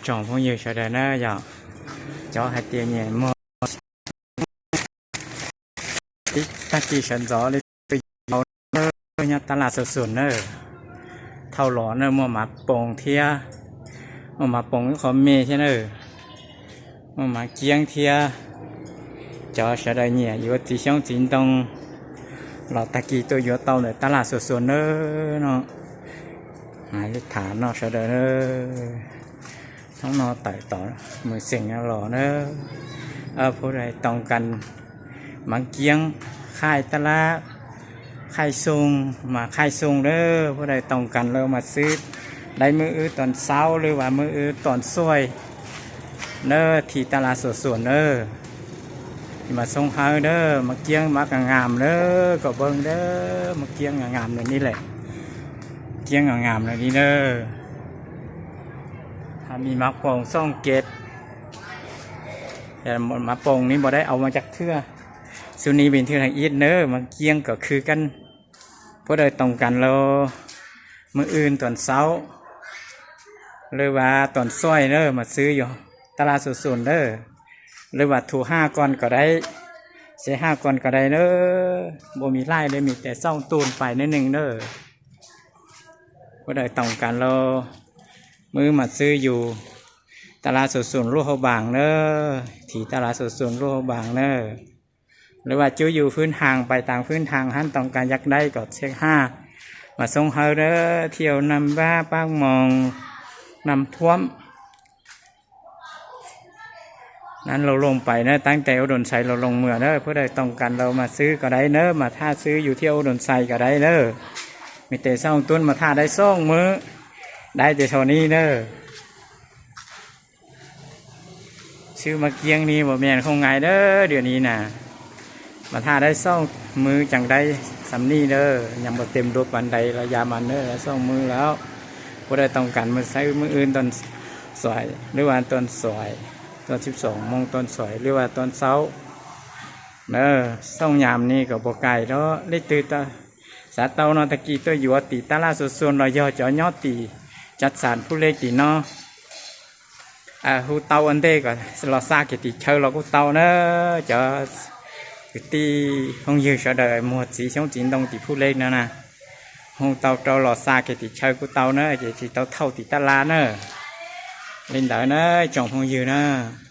chọn phong nhiều sợ đời nó giờ cho hai tiền nhẹ mua tí ta chỉ sẵn gió lên từ gió nó nhá ta là sửa sườn nữa thâu lỏ nữa mua mà bông thia mua mà bông khó mê thế nữa mua mà kiêng thia cho sợ đời nhẹ yếu tí xong chính tông lọ ta kỳ tôi yếu tàu nữa ta là sửa sườn nữa nó hai cái thả nó sợ đời nữa nó nó tại tỏ mười xình nó lò nữa ở phố này tòng cần mang kiêng khai ta la khai sung mà khai sung đó phố này tòng cần lâu mà xứ đây mưa ư toàn sáu lưu và mưa ư toàn xuôi nữa thì ta là sửa sửa nữa mà sông hơi đó mà kiêng mà càng ngàm nữa có bưng đó mà kiêng ngàm này đi lại kiêng ngàm này đi nữaมีมะปองซ่องเกตแต่มะปองนี้บ่ได้เอามาจากเทือสุนีเป็นเทือทางอีทเนอมาเกียงก็คือกันเพราะโดยตรงกันเรามืออื่นตอนเช้าหรือว่าตอนซ้อยเนอมาซื้ออยู่ตลาดสุนเนอหรือว่าถู5 ก้อนก็ได้เสีย5 ก้อนก็ได้เนอบ่มีไล่เลยมีแต่ซ่องตูนไปนิดนึงเนอเพราะโดยตรงกันเรามือมาซื้ออยู่ตลาดสดส่วนรูปบางเนอที่ตลาดสดส่วนรูปบางเนอหรือว่าจู้อยู่พื้นทางไปต่างพื้นทางหันต้องการยักได้ก็เช็ค5มาส่งเฮอเด้อเที่ยวนำบ้าป้างมองนำท่วมนั้นเราลงไปเนอตั้งแต่อุดมไซเราลงเมื่อเนอเพื่อได้ต้องการเรามาซื้อก็ได้เนอมาท่าซื้ออยู่ที่อุดมไซก็ได้เนอมีแต่ซ่องต้นมาท่าได้ซ่องมือได้แต่เท่านี้เนอะชื่อมาเกียงนี่บ่แม่นคงไงเด้อเดี๋ยวนี้น่ะมาท่าได้ซ่องมือจังได้สำนี่เด้อยังบ่เต็มรถวันใดระยะมันเด้อแล้วซ่องมือแล้วบ่ได้ต้องการมาใช้มืออื่นตอนสวยหรือว่าตอนสวยตอน12 โมงตอนสวยหรือว่าตอนเช้าเด้อซ่องยามนี่ก็บ่ไกลเนาะเลยตื่นตาสาเตาเนาะตะกี้ตัวอยู่ติตลาดสดส่วนเราย่อจ่อยอตีจัดสารผู้เล็กตีเนาะหูเตาอันเด็กก็เราซาเกติเชอเราก็เตาเนอะจะตีkhông nhiều sợ đời một chỉ sống chính đông thìผู้เล็กnữa nèหูเตาเราซาเกติเชอก็เตาเนอะchỉเตาเท่าตีตลาดเนอะlên đỡเนอะchồng không nhiềuเนอะ